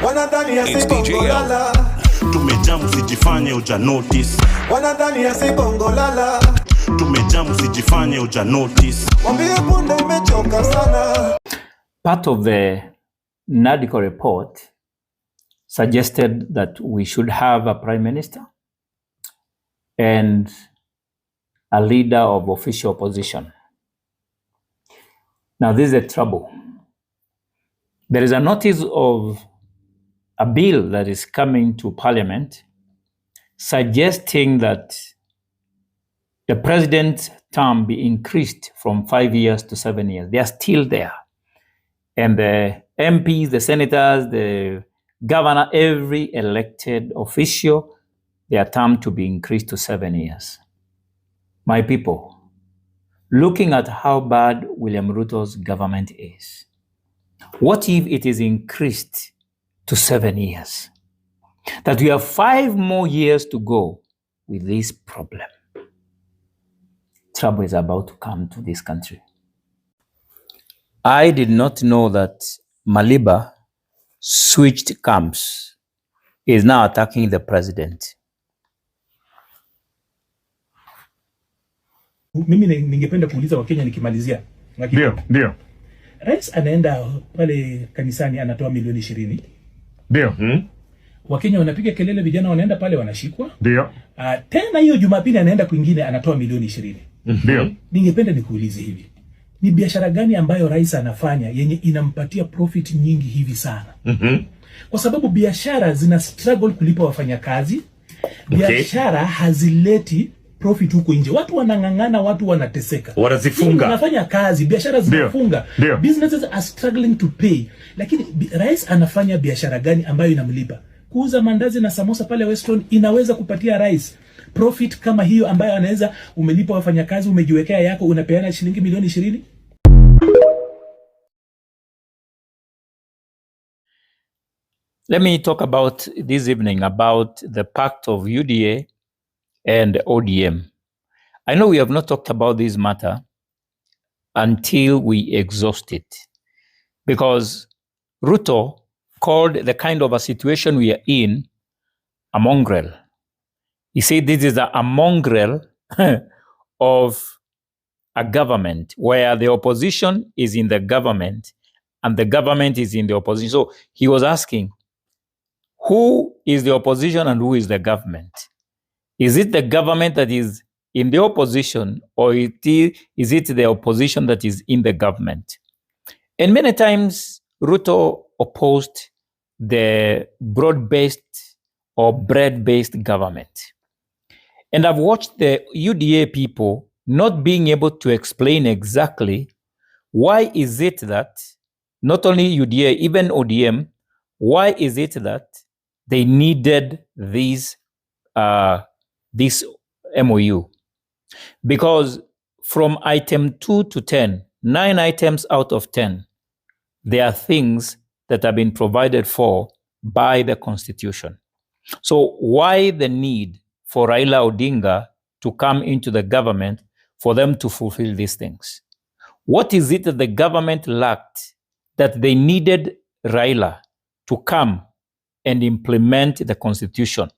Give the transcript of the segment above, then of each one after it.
Wanadhani asibongo lala. Tumejamu sijifanye uja notice. Wanadhani asibongo lala. Tumejamu sijifanye uja notice. Mwambie punde imechoka sana. Part of the NADCO report suggested that we should have a prime minister and a leader of official opposition. Now, this is the trouble. There is a notice of a bill that is coming to Parliament suggesting that the president's term be increased from 5 years to 7 years. They are still there. And the MPs, the senators, the governor, every elected official, their term to be increased to 7 years. My people, looking at how bad William Ruto's government is, what if it is increased to 7 years? That we have 5 more years to go with this problem. Trouble is about to come to this country. I did not know that Maliba switched camps, is now attacking the president. Mimi ningependa kuuliza Wakenya nikimalizia. Ndio. Rais anaenda pale kanisani anatoa milioni 20. Ndio. Wakenya wanapiga kelele, vijana wanaenda pale wanashikwa. Ndio. Tena hiyo Jumapili anaenda kwingine anatoa milioni 20. Ndio. Ningependa nikuulize hivi. Ni biashara gani ambayo rais anafanya yenye inampatia profit nyingi hivi sana? Kwa sababu biashara zina struggle kulipa wafanyakazi. Biashara hazileti profit huko nje. Watu wanang'ang'ana, watu wanateseka. Wanazifunga. Wanafanya kazi, biashara zinafunga. Businesses are struggling to pay. Lakini rais anafanya biashara gani ambayo inamlipa? Kuuza mandazi na samosa pale Western inaweza kupatia rais profit kama hiyo ambayo anaweza umelipa wafanyakazi, umejiwekea yako, unapeana shilingi milioni 20? Let me talk about this evening about the pact of UDA and ODM. I know we have not talked about this matter until we exhaust it, because Ruto called the kind of a situation we are in a mongrel. He said this is a mongrel of a government where the opposition is in the government and the government is in the opposition. So he was asking, who is the opposition and who is the government? Is it the government that is in the opposition, or is it the opposition that is in the government? And many times Ruto opposed the broad-based or bread-based government. And I've watched the UDA people not being able to explain exactly why is it that not only UDA, even ODM, why is it that they needed this MOU? Because from item 2 to 10, 9 items out of 10, there are things that have been provided for by the Constitution. So why the need for Raila Odinga to come into the government for them to fulfill these things? What is it that the government lacked that they needed Raila to come and implement the Constitution?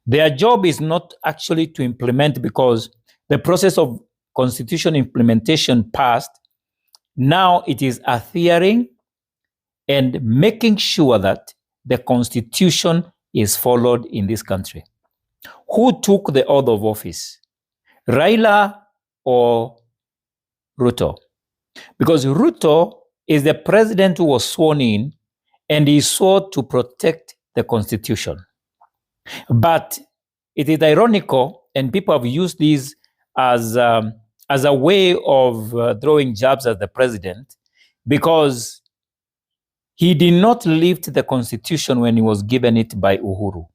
Their job is not actually to implement, because the process of Constitution implementation passed. Now it is adhering and making sure that the Constitution is followed in this country. Who took the oath of office? Raila or Ruto? Because Ruto is the president who was sworn in, and he swore to protect the Constitution. But it is ironical, and people have used this as a way of throwing jabs at the president, because he did not lift the Constitution when he was given it by Uhuru.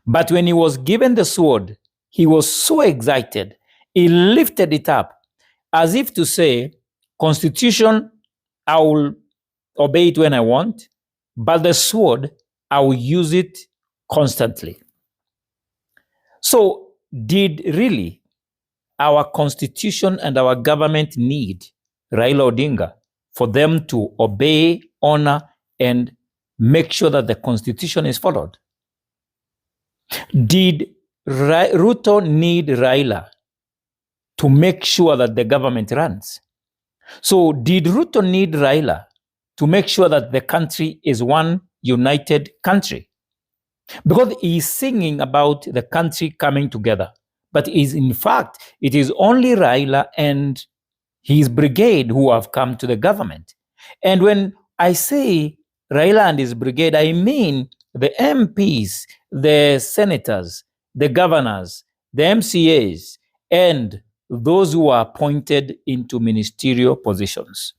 But when he was given the sword, he was so excited. He lifted it up as if to say, Constitution, I will obey it when I want, but the sword, I will use it constantly. So did really our Constitution and our government need Raila Odinga for them to obey, honor, and make sure that the constitution is followed? Did Ruto need Raila to make sure that the government runs? So did Ruto need Raila to make sure that the country is one united country? Because he's singing about the country coming together. But in fact, it is only Raila and his brigade who have come to the government. And when I say Raila and his brigade, I mean the MPs, the senators, the governors, the MCAs, and those who are appointed into ministerial positions.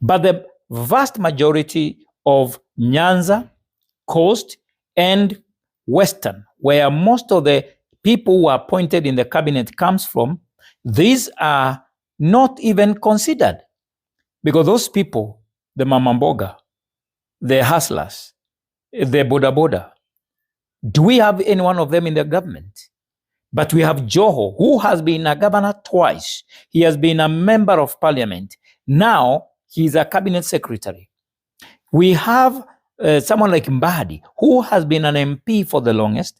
But the vast majority of Nyanza, Coast, and Western, where most of the people who are appointed in the cabinet comes from, these are not even considered. Because those people, the Mamamboga, the hustlers, the Boda Boda, do we have any one of them in the government? But we have Joho, who has been a governor twice. He has been a member of parliament. Now, he's a cabinet secretary. We have someone like Mbadi, who has been an MP for the longest,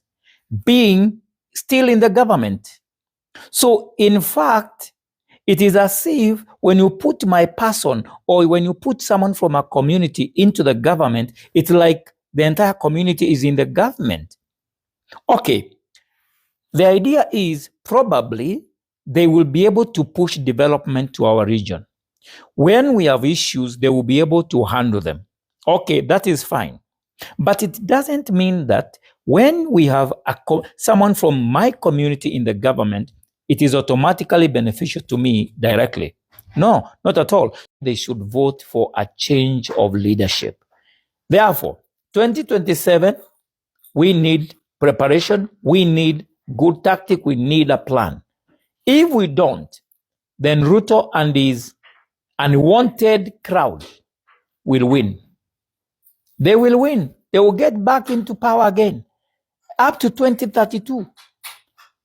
being still in the government. So, in fact, it is as if when you put my person or when you put someone from a community into the government, it's like the entire community is in the government. Okay, the idea is probably they will be able to push development to our region. When we have issues, they will be able to handle them. Okay, that is fine. But it doesn't mean that when we have someone from my community in the government, it is automatically beneficial to me directly. No, not at all. They should vote for a change of leadership. Therefore, 2027, we need preparation, we need good tactic, we need a plan. If we don't, then Ruto and his unwanted crowd will win. They will win. They will get back into power again up to 2032.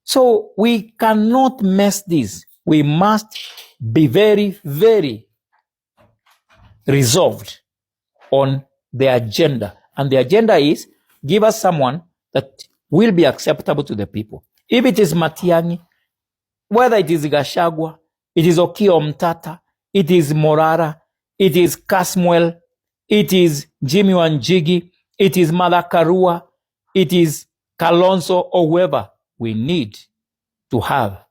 So we cannot mess this. We must be very, very resolved on the agenda. And the agenda is give us someone that will be acceptable to the people. If it is Matiang'i, whether it is Gachagua, it is Okiya Omtata, it is Morara, it is Kasmuel, it is Jimmy Wanjigi, it is Martha Karua, it is Kalonzo or whoever, we need to have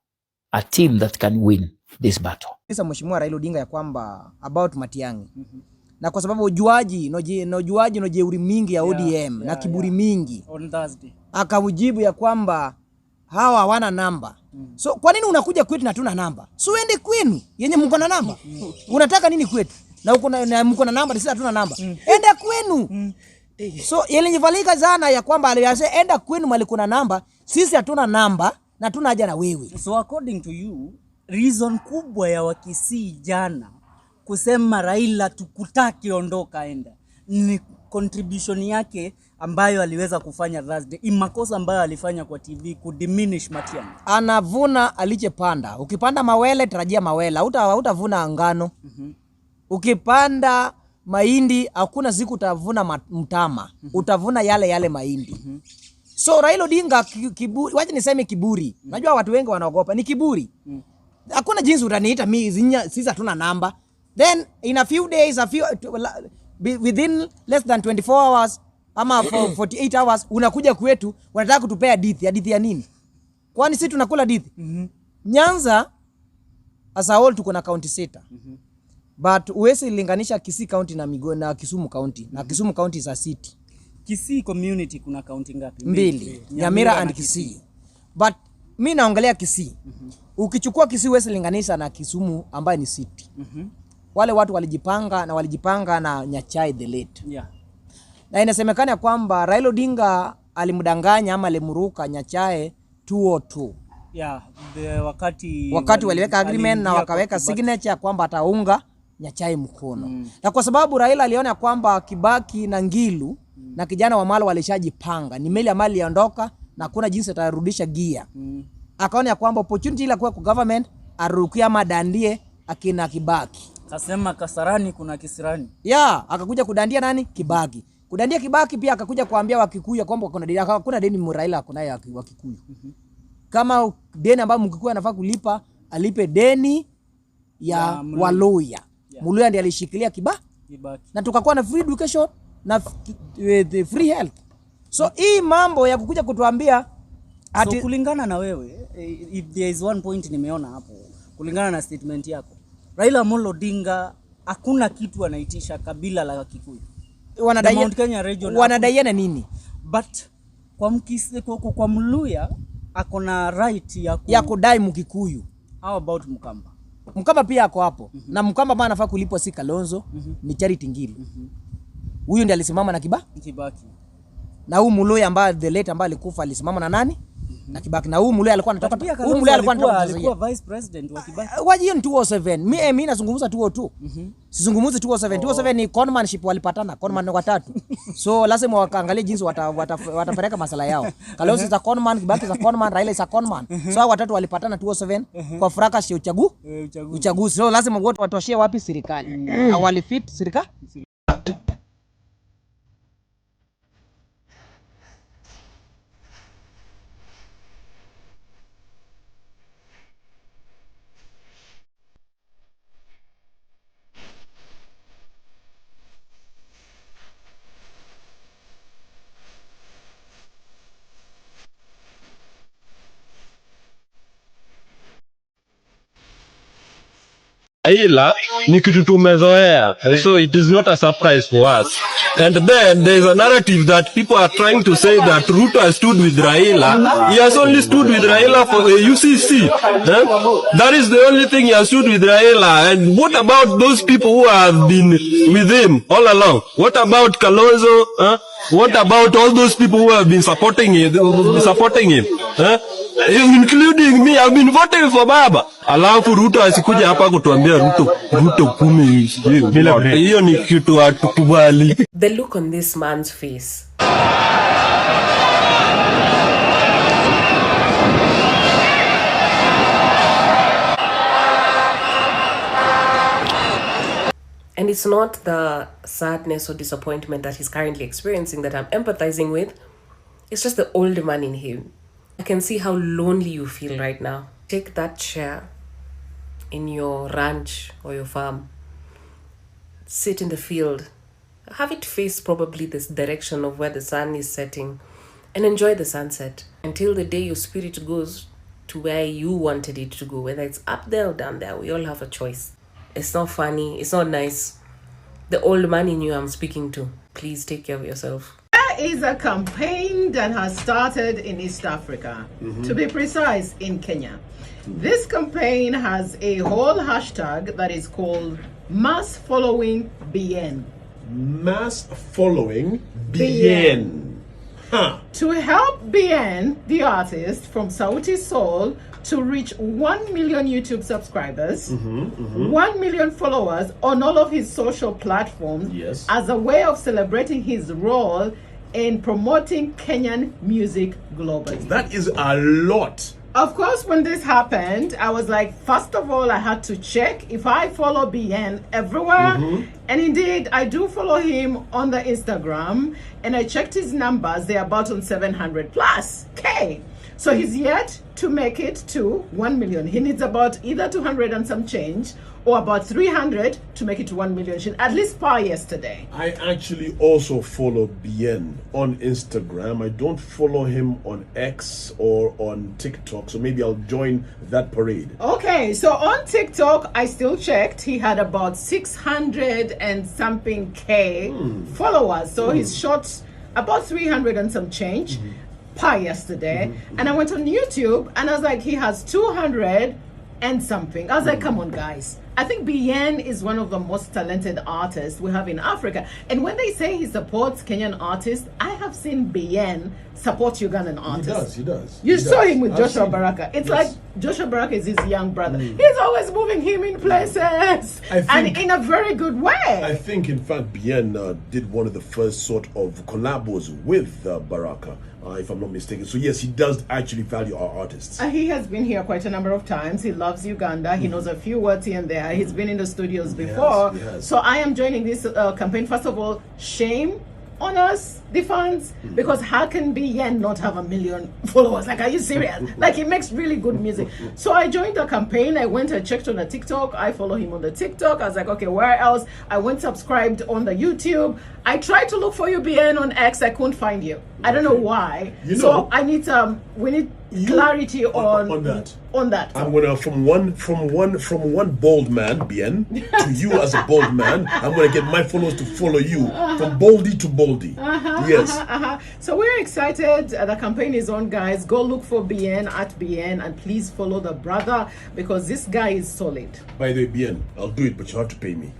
a team that can win this battle. Sasa Mheshimiwa Raila Odinga ya kwamba about Matiang'i. Na kwa sababu ujuaji no jeuri mingi ya ODM na kiburi mingi. On Thursday. Akamujibu ya kwamba hawa hawana namba. So kwa nini unakuja kwetu na tuna namba? So uende kwenu yenye mko na namba. Unataka nini kwetu? Na uko na mko na namba, sisi hatuna namba. Enda kwenu. So ilinyvalika sana ya kwamba aliyasema enda kwenu mali kuna namba, sisi hatuna namba na tuna haja na wewe. So according to you, reason kubwa ya Wakisii jana kusema Raila tukutaki ondoka enda ni contribution yake ambayo aliweza kufanya Thursday. Imakosa ambayo alifanya kwa TV kudiminish Matiang'i. Anavuna alichepanda. Ukipanda mawele tarajia mawele. Hutavuna ngano. Ukipanda mahindi hakuna siku utavuna mtama. Utavuna yale mahindi. So Raila Odinga kiburi, wacha niseme kiburi. Najua watu wengi wanaogopa ni kiburi. Hakuna jinsi utaniita mimi sisi hatuna namba. Then in a few days, within less than 24 hours ama 48 hours unakuja kwetu wanataka kutupea hadithi ya nini? Kwani sisi tunakula hadithi? Nyanza as a whole tuko na county sita. But uwezi linganisha Kisii county na Migori na Kisumu county. Na Kisumu county is a city. Kisii community kuna county ngapi? Mbili. Nyamira and Kisii. But mimi naongelea Kisii. Ukichukua Kisii uwezi linganisha na Kisumu ambayo ni city. Wale watu walijipanga na Nyachai the late. Yeah. Na inasemekana kwamba Raila Odinga alimdanganya ama alimruka Nyachai 202. Yeah, wakati waliweka agreement na wakaweka signature kwamba ataunga Nyachai mkono. Na kwa sababu Raila aliona kwamba Kibaki na Ngilu na kijana wa Malo walishajipanga, ni meli ya mali yaondoka na kuna jinsi atarudisha gia. Akaona kwamba opportunity ile kwa government arukia madandie akina Kibaki. Kasema Kasarani kuna Kisirani. Yeah, akakuja kudandia nani? Kibaki. Kudandia Kibaki pia akakuja kuambia Wakikuyu kwamba kuna deni, hakuna deni Raila kunaye Wakikuyu. Kama deni ambayo Mkikuyu anafaa kulipa, alipe deni ya Waluya. Muluya ndiye alishikilia Kibaki. Na tukakuwa na free education na free health. So hii mambo ya kukuja kutuambia so kulingana na wewe, if there is one point nimeona hapo, kulingana na statement yako, Raila Amolo Odinga hakuna kitu anaitisha kabila la Kikuyu. Wanadaiana nini? But kwa Mluya akona right ya kudai Mkikuyu. How about Mkamba? Mkamba pia ako hapo. Na Mkamba bana anafaa kulipwa si Kalonzo, ni Charity Ngilu. Huyu ndiye alisimama na Kibaki. Na huyu Muluya ambaye the late ambaye alikufa alisimama na nani? Na Kibaki. Na huyu Muluya alikuwa anatoka, huyu Muluya alikuwa vice president wa Kibaki. Waje ni 207. Mimi nazungumza 202. Sizungumzi 207. 207 ni conmanship, walipatana conman watatu. So lazima wakaangalie jinsi watapeleka masala yao. Kalonzo za conman, Kibaki za conman, Raila za conman. So hao watatu walipatana 207 kwa fracas ya uchaguzi. So lazima wote watoshie wapi serikali. Walifit serikali. Raila ni kitu tumezoea, so it is not a surprise for us. And then there is a narrative that people are trying to say that Ruto has stood with Raila. He has only stood with Raila for the UCC. That is the only thing he has stood with Raila. And what about those people who have been with him all along? What about Kalonzo? What about all those people who have been supporting him? Including me, I've been voting for Baba. Alafu Ruto asikuja hapa kutuambia Ruto 10. Hiyo ni kitu hatukubali. The look on this man's face. And it's not the sadness or disappointment that he's currently experiencing that I'm empathizing with. It's just the old man in him. I can see how lonely you feel right now. Take that chair in your ranch or your farm. Sit in the field. Have it face probably this direction of where the sun is setting and enjoy the sunset until the day your spirit goes to where you wanted it to go, whether it's up there or down there. We all have a choice. It's not funny. It's not nice. The old man in you I'm speaking to. Please take care of yourself. There is a campaign that has started in East Africa, to be precise, in Kenya. This campaign has a whole hashtag that is called Mass Following Bien. Mass Following Bien. Huh. To help Bien, the artist from Sauti Sol, to reach 1 million YouTube subscribers, 1 million followers on all of his social platforms, as a way of celebrating his role in promoting Kenyan music globally. That is a lot. Of course, when this happened, I was like, first of all, I had to check if I follow Bien everywhere. And indeed, I do follow him on the Instagram. And I checked his numbers. They're about on 700 plus K. So he's yet to make it to 1 million. He needs about either 200 and some change or about 300 to make it to 1 million. She's at least par yesterday. I actually also follow Bien on Instagram. I don't follow him on X or on TikTok, so maybe I'll join that parade. Okay, so on TikTok, I still checked. He had about 600 and something K followers. So he's shot about 300 and some change per yesterday. And I went on YouTube and I was like, he has 200 and something. I was like, come on, guys. I think Bien is one of the most talented artists we have in Africa. And when they say he supports Kenyan artists, I have seen Bien support Ugandan artists. He does. You saw him with Joshua Baraka. It's like Joshua Baraka is his young brother. He's always moving him in places. And in a very good way. I think, in fact, Bien did one of the first sort of collabos with Baraka, if I'm not mistaken. So yes, he does actually value our artists. He has been here quite a number of times. He loves Uganda. He knows a few words here and there. He's been in the studios before. So I am joining this campaign. First of all, shame on us, the fans, because how can Bien not have 1 million followers? Like, are you serious? Like, he makes really good music. So I joined the campaign. I went and checked on the TikTok. I follow him on the TikTok. I was like, okay, where else? I went subscribed on the YouTube. I tried to look for you, Bien, on X. I couldn't find you. I don't know why. So I need we need clarity on that. I'm gonna from one bald man, Bien, to you as a bald man. I'm gonna get my followers to follow you from baldy to baldy. Yes. So we're excited. The campaign is on, guys. Go look for Bien at Bien, and please follow the brother because this guy is solid. By the way, Bien, I'll do it, but you have to pay me.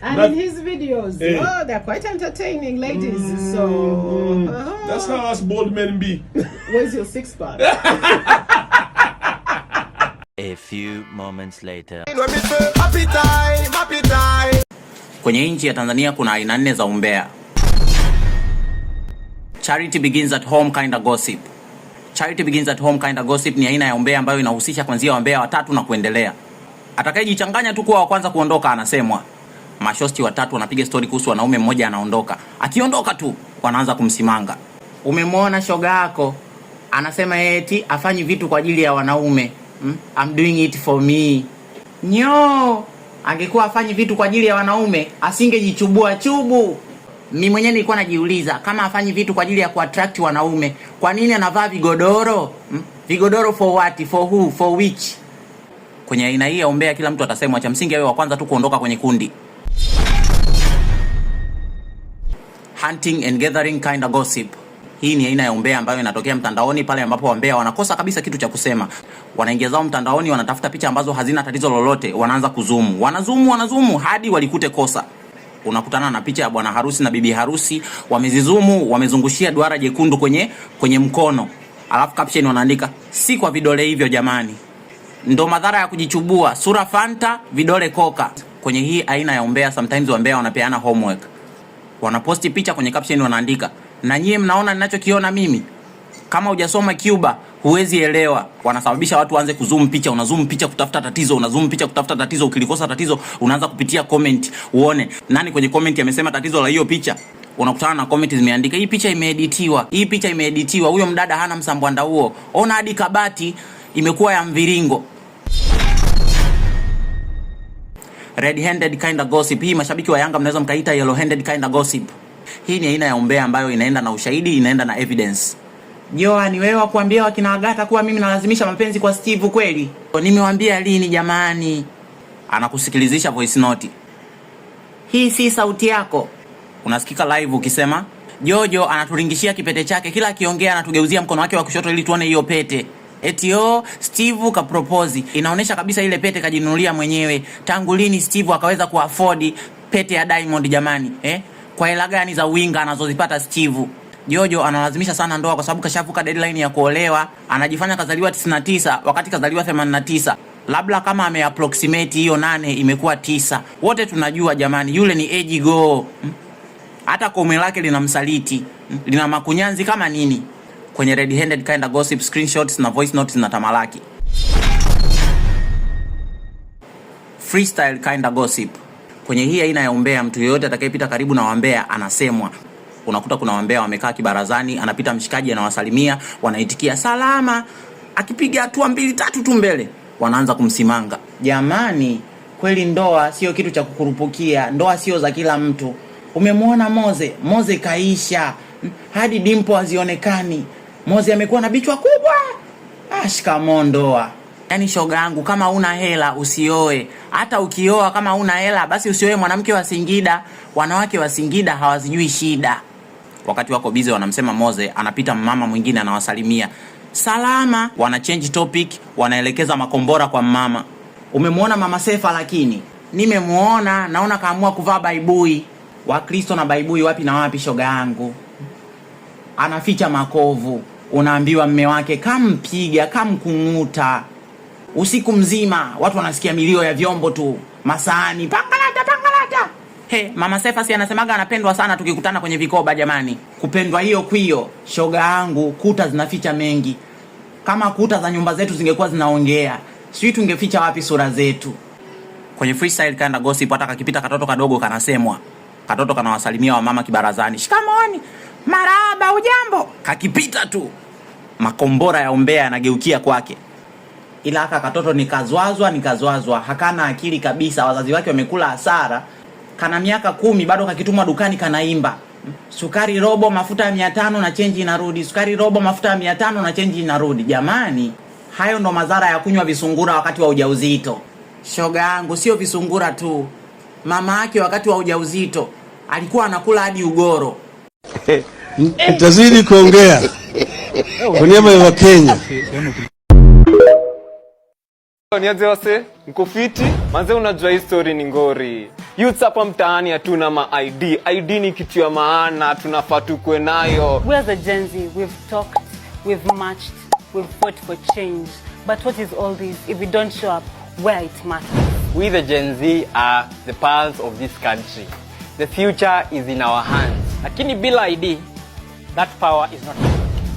And in his videos, they're quite entertaining, ladies. So that's how us bald men be. Where's your six-pack? A few moments later. Kwenye nchi ya Tanzania kuna aina 4 za umbea. Charity begins at home kind of gossip. Charity begins at home kind of gossip ni aina ya umbea ambayo inahusisha kuanzia wambea 3 na kuendelea. Atakayejichanganya tu kuwa wa kwanza kuondoka anasemwa. Mashosti 3 wanapiga story kuhusu wanaume mmoja anaondoka. Akiondoka tu wanaanza kumsimanga. Umemwona shoga yako anasema eti afanyi vitu kwa ajili ya wanaume. I'm doing it for me. Nyo, angekuwa afanyi vitu kwa ajili ya wanaume asingejichubua chubu. Mimi mwenyewe nilikuwa najiuliza kama afanyi vitu kwa ajili ya kuattract wanaume, kwa nini anavaa vigodoro? Vigodoro for what? For who? For which? Kwenye aina hii ya umbea kila mtu atasemwa, cha msingi awe wa kwanza tu kuondoka kwenye kundi. Hunting and gathering kind of gossip. Hii ni aina ya umbea ambayo inatokea mtandaoni pale ambapo wambea wanakosa kabisa kitu cha kusema. Wanaingia zao mtandaoni, wanatafuta picha ambazo hazina tatizo lolote, wanaanza kuzumu. Wanazumu hadi walikute kosa. Unakutana na picha ya bwana harusi na bibi harusi, wamezizumu, wamezungushia duara jekundu kwenye mkono. Alafu caption wanaandika, si kwa vidole hivyo jamani. Ndo madhara ya kujichubua, sura Fanta, vidole Coca. Kwenye hii aina ya umbea sometimes wambea wanapeana homework. Wanaposti picha kwenye caption wanaandika, na nyie mnaona ninachokiona mimi? Kama hujasoma Cuba huwezi elewa. Wanasababisha watu waanze kuzoom picha, unazoom picha kutafuta tatizo, unazoom picha kutafuta tatizo. Ukilikosa tatizo unaanza kupitia comment uone nani kwenye comment amesema tatizo la hiyo picha. Unakutana na comment zimeandika, hii picha imeeditiwa, hii picha imeeditiwa, huyo mdada hana msambwanda huo, ona hadi kabati imekuwa ya mviringo. Red-handed kind of gossip. Hii mashabiki wa Yanga mnaweza mkaita yellow-handed kind of gossip. Hii ni aina ya umbea ambayo inaenda na ushahidi, inaenda na evidence. Joa, ni wewe kuambia wakina Agata kuwa mimi nalazimisha mapenzi kwa Steve kweli? Nimewaambia lini jamani? Anakusikilizisha voice note. Hii si sauti yako. Unasikika live ukisema, Jojo anaturingishia kipete chake, kila akiongea anatugeuzia mkono wake wa kushoto ili tuone hiyo pete. Etio, Steve ka propose. Inaonesha kabisa ile pete kajinunulia mwenyewe. Tangu lini Steve akaweza kuafford pete ya Diamond jamani? Kwa hela gani za winga anazozipata Steve? Jojo analazimisha sana ndoa kwa sababu kashavuka deadline ya kuolewa. Anajifanya kazaliwa 99 wakati kazaliwa 89. Labda kama ameapproximate hiyo 8 imekuwa 9. Wote tunajua jamani, yule ni age go. Hata kome lake linamsaliti. Lina makunyanzi kama nini. Kwenye red-handed kind of gossip, screenshots na voice notes na tamalaki. Freestyle kind of gossip. Kwenye hii aina ya umbea, mtu yeyote atakayepita karibu na wambea anasemwa. Unakuta kuna wambea wamekaa kibarazani, anapita mshikaji anawasalimia, wanaitikia salama. Akipiga hatua 2-3 tu mbele, wanaanza kumsimanga. Jamani, kweli ndoa sio kitu cha kukurupukia, ndoa sio za kila mtu. Umemwona Moze kaisha, hadi dimpo hazionekani. Moze amekuwa na bichwa kubwa. Shikamoo ndoa. Yaani shoga yangu, kama una hela usioe. Hata ukioa kama una hela basi usioe mwanamke wa Singida. Wanawake wa Singida hawazijui shida. Wakati wako busy wanamsema Moze, anapita mama mwingine anawasalimia. Salama, wana change topic, wanaelekeza makombora kwa mama. Umemwona mama Sefa lakini? Nimemuona, naona kaamua kuvaa baibui. Wakristo na baibui wapi na wapi shoga yangu? Anaficha makovu. Unaambiwa mme wake kampiga, kamkunguta. Usiku mzima watu wanasikia milio ya vyombo tu, masahani, pangalata. Mama Sefa si anasemaga anapendwa sana tukikutana kwenye vikoba jamani. Kupendwa hiyo kwio, shoga yangu, kuta zinaficha mengi. Kama kuta za nyumba zetu zingekuwa zinaongea, sisi tungeficha wapi sura zetu? Kwenye freestyle kind of gossip, hata kakipita katoto kadogo kanasemwa. Katoto kanawasalimia wamama kibarazani, shikamoni, marahaba, ujambo. Kakipita tu, makombora ya umbea yanageukia kwake. Ila haka katoto nikazwazwa, hakana akili kabisa, wazazi wake wamekula hasara. Kana miaka 10 bado kakitumwa dukani kanaimba, sukari robo mafuta 500 na change inarudi, sukari robo mafuta 500 na change inarudi. Jamani, hayo ndo madhara ya kunywa visungura wakati wa ujauzito. Shoga yangu, sio visungura tu, mama yake wakati wa ujauzito alikuwa anakula hadi ugoro. Tazidi kuongea kwa niaba ya Kenya. Niaze wase, mkufiti, manze unajua history ni ngori. Youths hapa mtaani hatuna ma ID. ID ni kitu ya maana, tunafaa tukue nayo. We are the Gen Z, we've talked, we've marched, we've fought for change. But what is all this if we don't show up where it matters? We the Gen Z are the pulse of this country. The future is in our hands. Lakini bila ID, that power is not.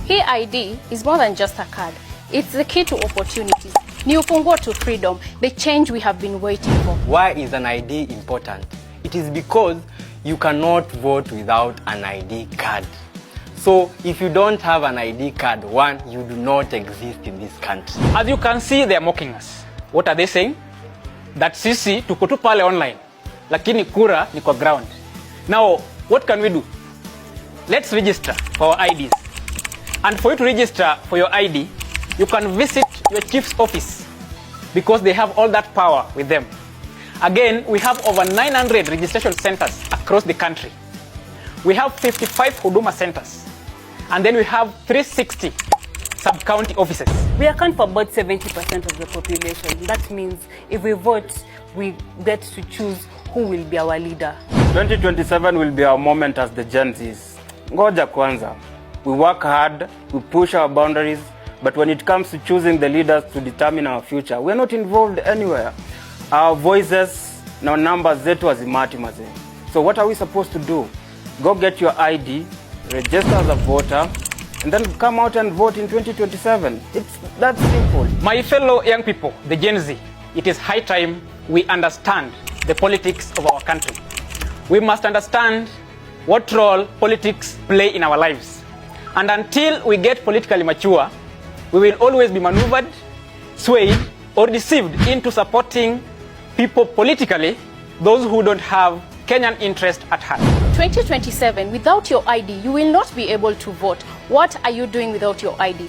Hii ID is more than just a card. It's the key to opportunities. Ni ufunguo to freedom, the change we have been waiting for. Why is an ID important? It is because you cannot vote without an ID card. So if you don't have an ID card, one, you do not exist in this country. As you can see, they are mocking us. What are they saying? That sisi tuko tu pale online, lakini kura ni kwa ground. Now, what can we do? Let's register for our IDs. And for you to register for your ID, you can visit your chief's office because they have all that power with them. Again, we have over 900 registration centers across the country. We have 55 Huduma centers. And then we have 360 sub-county offices. We account for about 70% of the population. That means if we vote, we get to choose who will be our leader. 2027 will be our moment as the Gen Zs. Ngoja kwanza. We work hard, we push our boundaries, but when it comes to choosing the leaders to determine our future, we are not involved anywhere. Our voices, no numbers zetu hazimati maze. So what are we supposed to do? Go get your ID, register as a voter, and then come out and vote in 2027. It's that simple. My fellow young people, the Gen Z, it is high time we understand the politics of our country. We must understand what role politics play in our lives. And until we get politically mature, we will always be maneuvered, swayed, or deceived into supporting people politically, those who don't have Kenyan interest at heart. 2027, without your ID, you will not be able to vote. What are you doing without your ID?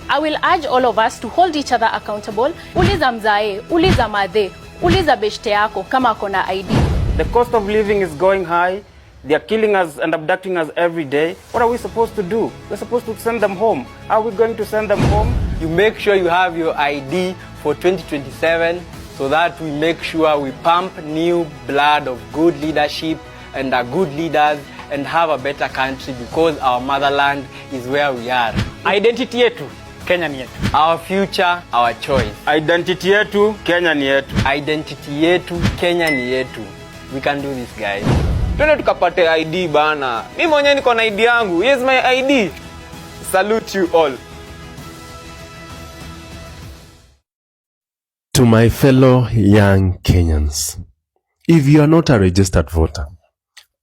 I will urge all of us to hold each other accountable. Uliza mzae, uliza madhe, uliza beshte yako kama kona ID. The cost of living is going high. They are killing us and abducting us every day. What are we supposed to do? We're supposed to send them home. How are we going to send them home? You make sure you have your ID for 2027 so that we make sure we pump new blood of good leadership and are good leaders and have a better country because our motherland is where we are. Identity yetu, Kenya ni yetu. Our future, our choice. Identity yetu, Kenya ni yetu. Identity yetu, Kenya ni yetu. We can do this, guys. Twende tukapate ID bana. Mimi mwenyewe niko na ID yangu. Here's my ID. Salute you all. To my fellow young Kenyans, if you are not a registered voter,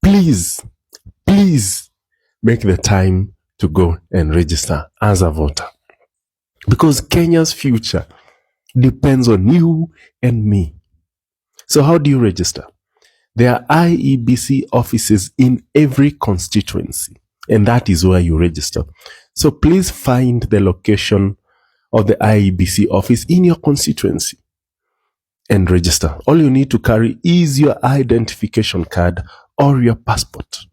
please make the time to go and register as a voter. Because Kenya's future depends on you and me. So how do you register? There are IEBC offices in every constituency, and that is where you register. So please find the location of the IEBC office in your constituency and register. All you need to carry is your identification card or your passport.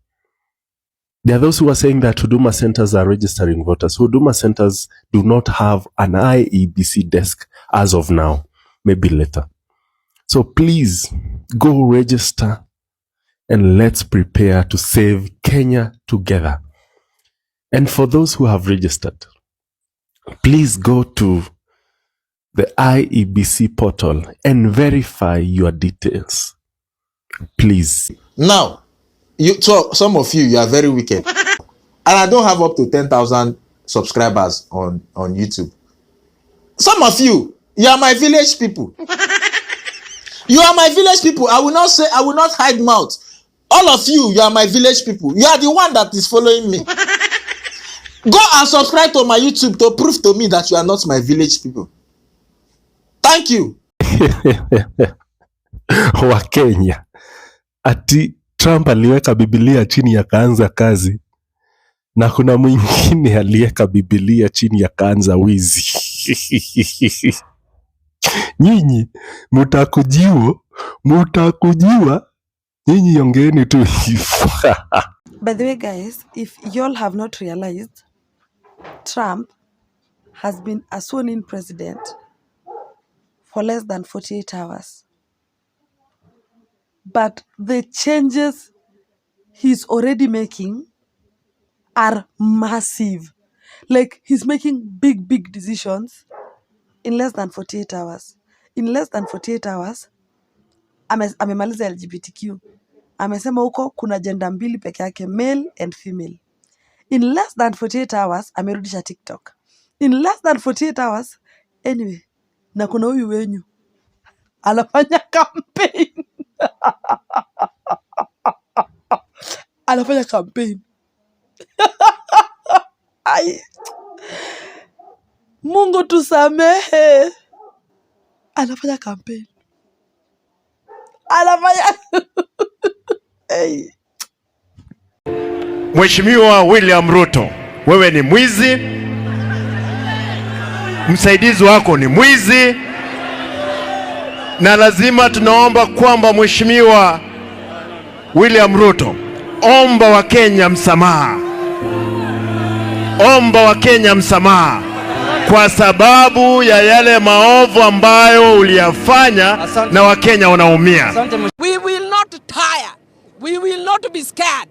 There are those who are saying that Huduma centers are registering voters. Huduma centers do not have an IEBC desk as of now, maybe later. So please go register and let's prepare to save Kenya together. And for those who have registered, please go to the IEBC portal and verify your details. Please. Now, so some of you are very wicked. And I don't have up to 10,000 subscribers on YouTube. Some of you are my village people. You are my village people. I will not hide mouth. All of you, you are my village people. You are the one that is following me. Go and subscribe to my YouTube to prove to me that you are not my village people. Thank you. Wa Kenya. Ati Trump aliweka Biblia chini akaanza kazi. Na kuna mwingine aliweka Biblia chini akaanza wizi. Nyinyi mutakujiwa. Nyinyi ongeeni tu hivyo. By the way, guys, if y'all have not realized, Trump has been a sworn-in president for less than 48 hours. But the changes he's already making are massive. Like, he's making big decisions in less than 48 hours. In less than 48 hours, amemaliza LGBTQ. Amesema huko kuna gender mbili peke yake, male and female. In less than 48 hours, amerudisha TikTok. In less than 48 hours, anyway, na kuna huyu wenyu anafanya campaign. Anafanya campaign. Ai. Mungu tusamehe. Anafanya campaign. Hey. Mheshimiwa William Ruto, wewe ni mwizi. Msaidizi wako ni mwizi. Na lazima tunaomba kwamba Mheshimiwa William Ruto, omba wa Kenya msamaha. Omba wa Kenya msamaha kwa sababu ya yale maovu ambayo uliyafanya na Wakenya wanaumia. We will not tire. We will not be scared.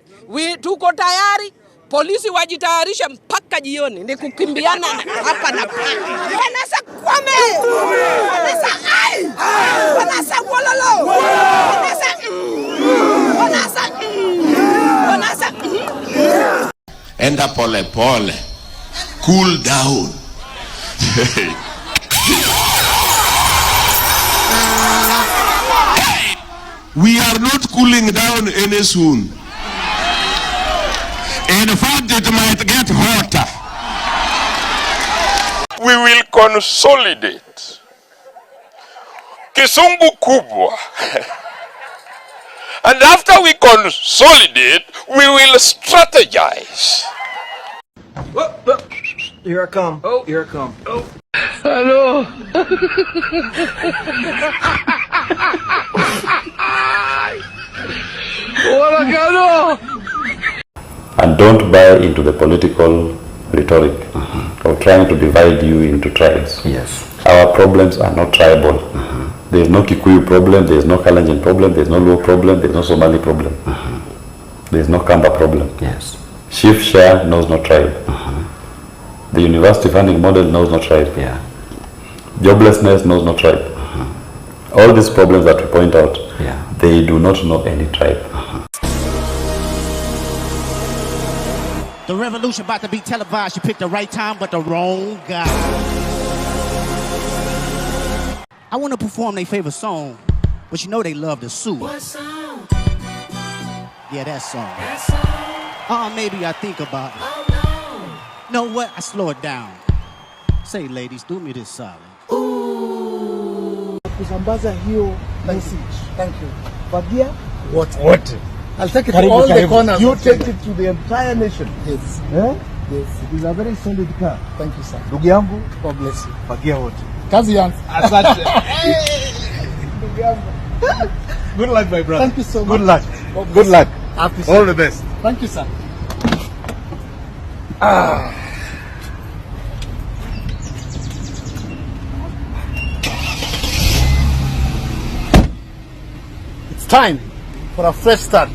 Tuko tayari. Polisi wajitayarisha mpaka jioni. Ni kukimbiana hapa na pale. Wanasa kwame. Wanasa ai. Wanasa wololo. Wanasa. Enda pole pole. Cool down. We are not cooling down any soon. In fact, it might get hotter. We will consolidate. Kisungu kubwa. And after we consolidate, we will strategize. Here I come. Oh, here I come. Oh. Hello. And don't buy into the political rhetoric of trying to divide you into tribes. Yes. Our problems are not tribal. There is no Kikuyu problem, there is no Kalenjin problem, there is no Luo problem, there is no Somali problem. There is no Kamba problem. Yes. Chief share knows no tribe. The university funding model knows no tribe. Yeah. Joblessness knows no tribe. All these problems that we point out, yeah, they do not know any tribe. The revolution about to be televised. You picked the right time, but the wrong guy. I want to perform their favorite song, but you know they love to sue. What song? Yeah, that song. That song? Maybe I think about it. Oh, no. Know what? I slow it down. Say, ladies, do me this solid. Ooh. Kusambaza hiyo message. Thank you. Fagia? What? I'll take it Karibu, to all karibu. the corners. You take it to the entire nation. Yes. Eh? Yes. It is a very solid car. Thank you, sir. Ndugu yangu, God bless you. Fagia wote. Kazi yangu. Asante. Ndugu yangu. Good luck, my brother. Thank you so much. Good luck. Good luck. All the best. Thank you, sir. It's time for a fresh start.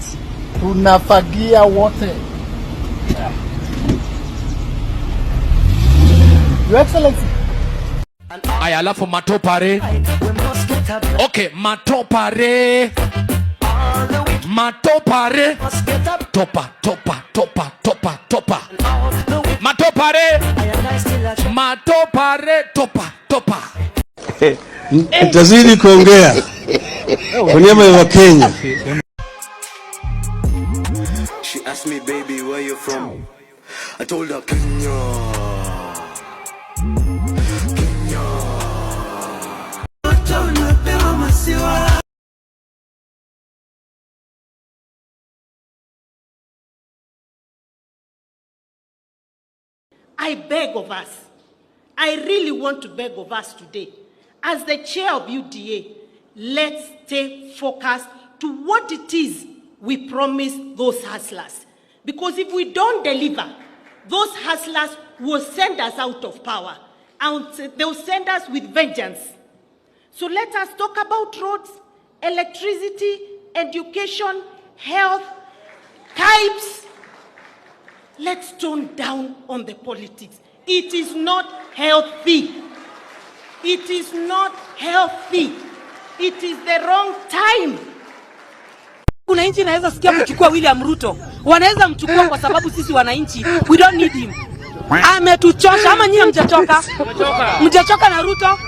Tunafagia wote. Your Excellency. Aya, alafu matopare. Okay, matopare. Matopare. Topa. Matopare. Matopare. Topa. Itazidi kuongea kwa niaba ya Wakenya. you from? I told her Kenya. I beg of us, I really want to beg of us today, as the chair of UDA, let's stay focused to what it is we promise those hustlers. Because if we don't deliver, those hustlers will send us out of power, and they'll send us with vengeance. So let us talk about roads, electricity, education, health, types. Let's tone down on the politics. It is not healthy. It is not healthy. It is the wrong time. Wananchi naweza sikia kuchukua William Ruto. Wanaweza mchukua kwa sababu sisi wananchi, we don't need him. Ametuchosha. Ama nyinyi mjachoka? Mjachoka na Ruto?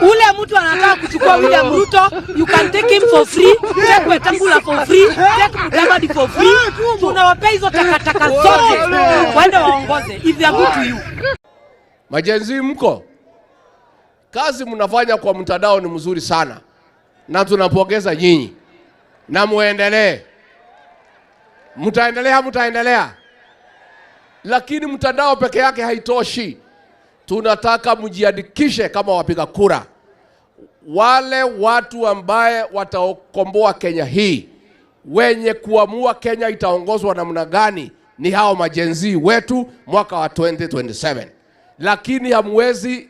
Ule mtu anataka kuchukua William Ruto, you can take him for free, take Wetangula for free, take Mudavadi for free. Tunawapea hizo takataka zote waende waongoze if they are good to you. Majenzi mko? Kazi mnafanya kwa mtandao ni mzuri sana. Na tunapongeza nyinyi. Na muendelee. Mtaendelea. Lakini mtandao peke yake haitoshi. Tunataka mjiandikishe kama wapiga kura. Wale watu ambaye watakomboa Kenya hii, wenye kuamua Kenya itaongozwa namna gani, ni hao majenzi wetu mwaka wa 2027. Lakini hamwezi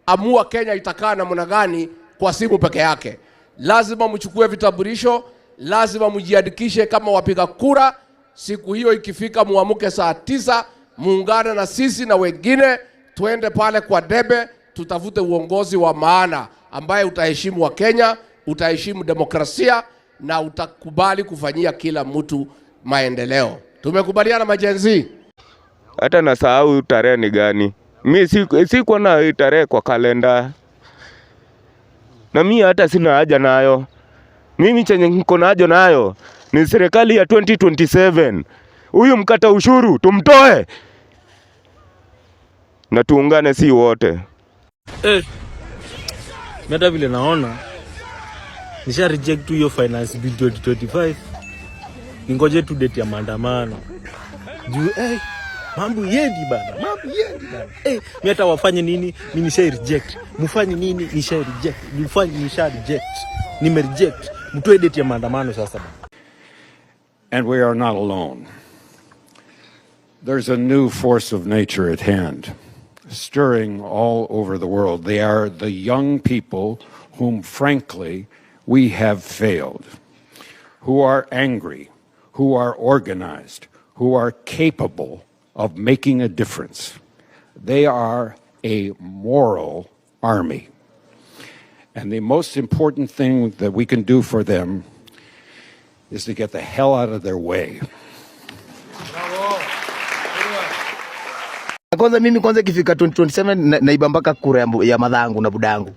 amua Kenya itakaa namna gani kwa simu peke yake. Lazima mchukue vitambulisho, lazima mjiandikishe kama wapiga kura. Siku hiyo ikifika muamuke saa 9, muungane na sisi na wengine, tuende pale kwa debe, tutafute uongozi wa maana ambaye utaheshimu wa Kenya, utaheshimu demokrasia na utakubali kufanyia kila mtu maendeleo. Tumekubaliana majenzi? Hata nasahau tarehe ni gani. Mimi siko na tarehe kwa kalenda. Na mimi hata sina haja nayo. Mimi chenye niko nayo nayo ni serikali ya 2027. Huyu mkata ushuru tumtoe. Na tuungane si wote. Meta vile naona nisha reject hiyo finance bill 2025. Ningoje tu date ya maandamano. Juu mambo yendi bana. Mimi hata wafanye nini? Mimi nisha reject. Mfanye nini? Nisha reject. Mfanye nisha reject. Nime reject. Mtoe date ya maandamano sasa. And we are not alone. There's a new force of nature at hand, stirring all over the world. They are the young people whom, frankly, we have failed, who are angry, who are organized, who are capable of making a difference. They are a moral army. And the most important thing that we can do for them is to get the hell out of their way. Kwanza mimi ikifika 2027 naiba mpaka kura ya madhangu na budangu.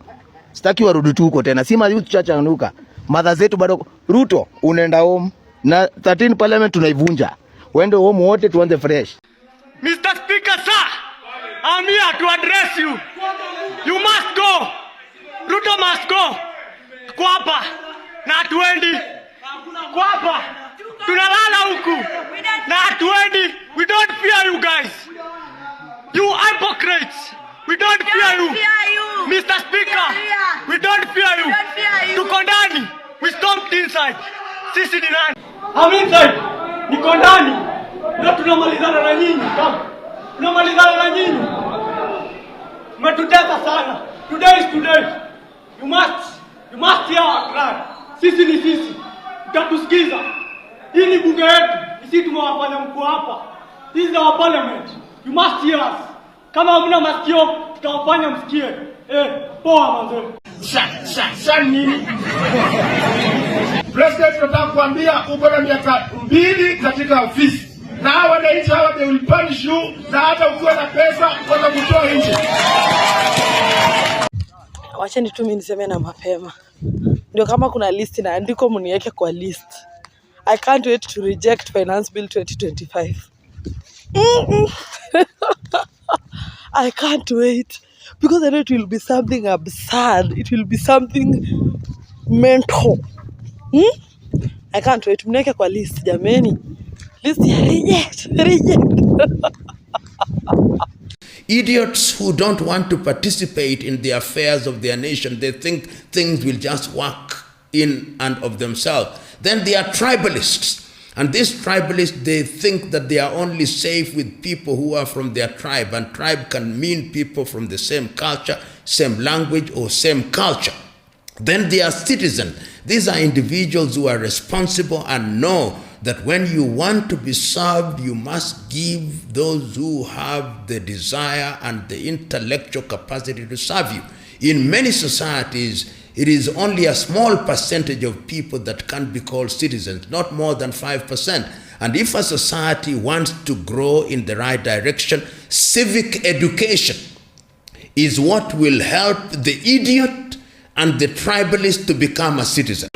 Sitaki warudi tu huko tena. Sima youth church anuka. Madha zetu bado Ruto unaenda home na 13 parliament tunaivunja. Waende home wote tuanze fresh. Mr. Speaker, sir, I'm here to address you. You must go. Ruto must go. Kwa hapa na hatuendi. Kwa hapa tunalala huku na hatuendi. We don't fear you guys. You hypocrites. We don't fear you. Mr. Speaker, we don't fear you. Tuko ndani. We stomped inside. Sisi ni nani? I'm inside. Niko ndani. Na tunamalizana na nyinyi. Tunamalizana na nyinyi. Mmetutesa sana. Today is today. You must hear our cry. Sisi ni sisi. Mtatusikiza. Hii ni bunge yetu. Sisi tumewafanya mkuu hapa. This is our parliament. You must hear us. Kama hamna masikio, tutawafanya msikie. Poa manze. Sasa nini? President tunataka kuambia uko na miaka 2 katika ofisi. Na hawa wananchi hawa they will punish you na hata ukiwa na pesa utaanza kutoa nje. Wacheni tu mimi niseme na mapema. Ndio kama kuna list na andiko mniweke kwa list. I can't wait to reject finance bill 2025. I can't wait because I know it will be something absurd. It will be something mental. I can't wait. Mneke kwa list jameni. List ya reject. Idiots who don't want to participate in the affairs of their nation, they think things will just work in and of themselves. Then they are tribalists. And these tribalists, they think that they are only safe with people who are from their tribe. And tribe can mean people from the same culture, same language, or same culture. Then they are citizens. These are individuals who are responsible and know that when you want to be served, you must give those who have the desire and the intellectual capacity to serve you. In many societies, it is only a small percentage of people that can be called citizens, not more than 5%. And if a society wants to grow in the right direction, civic education is what will help the idiot and the tribalist to become a citizen.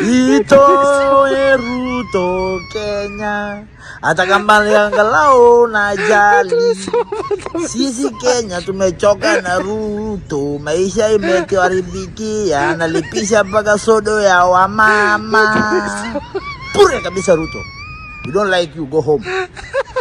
Itoe Ruto Kenya, hata kama angalau na jali. Sisi Kenya tumechoka na Ruto, maisha imetuharibikia, analipisha mpaka sodo ya wamama. Pure kabisa Ruto. We don't like you, go home.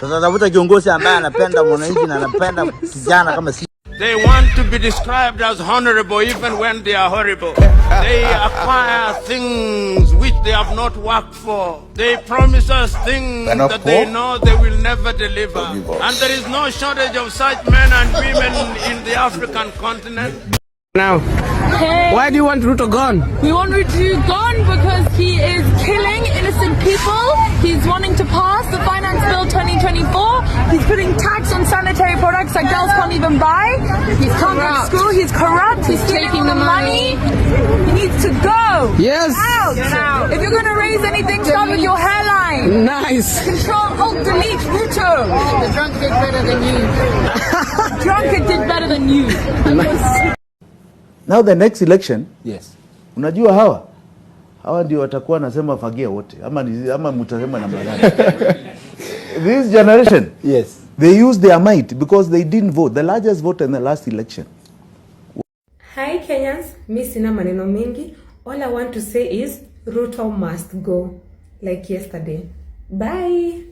Sasa tafuta kiongozi ambaye anapenda mwananchi na anapenda kijana kama sisi. They want to be described as honorable even when they are horrible. They acquire things which they have not worked for. They promise us things that they know they will never deliver. And there is no shortage of such men and women in the African continent. Now, why do you want Ruto gone? We want Ruto gone because he is killing innocent people. He's wanting to pass the Finance Bill 2024. He's putting tax on sanitary products that girls can't even buy. He's can't go to school. He's corrupt. He's taking the money. He needs to go. Yes. Get out. If you're going to raise anything, start with your hairline. Nice. Control, Alt, Delete, Ruto. The drunk did better than you. Drunkard did better than you. Nice. Now the next election, yes. Unajua hawa ndio watakuwa nasema fagia wote ama mtasema namna gani? This generation, yes, they use their might because they didn't vote, the largest vote in the last election. Hi Kenyans, mi sina maneno mengi. All I want to say is Ruto must go like yesterday. Bye.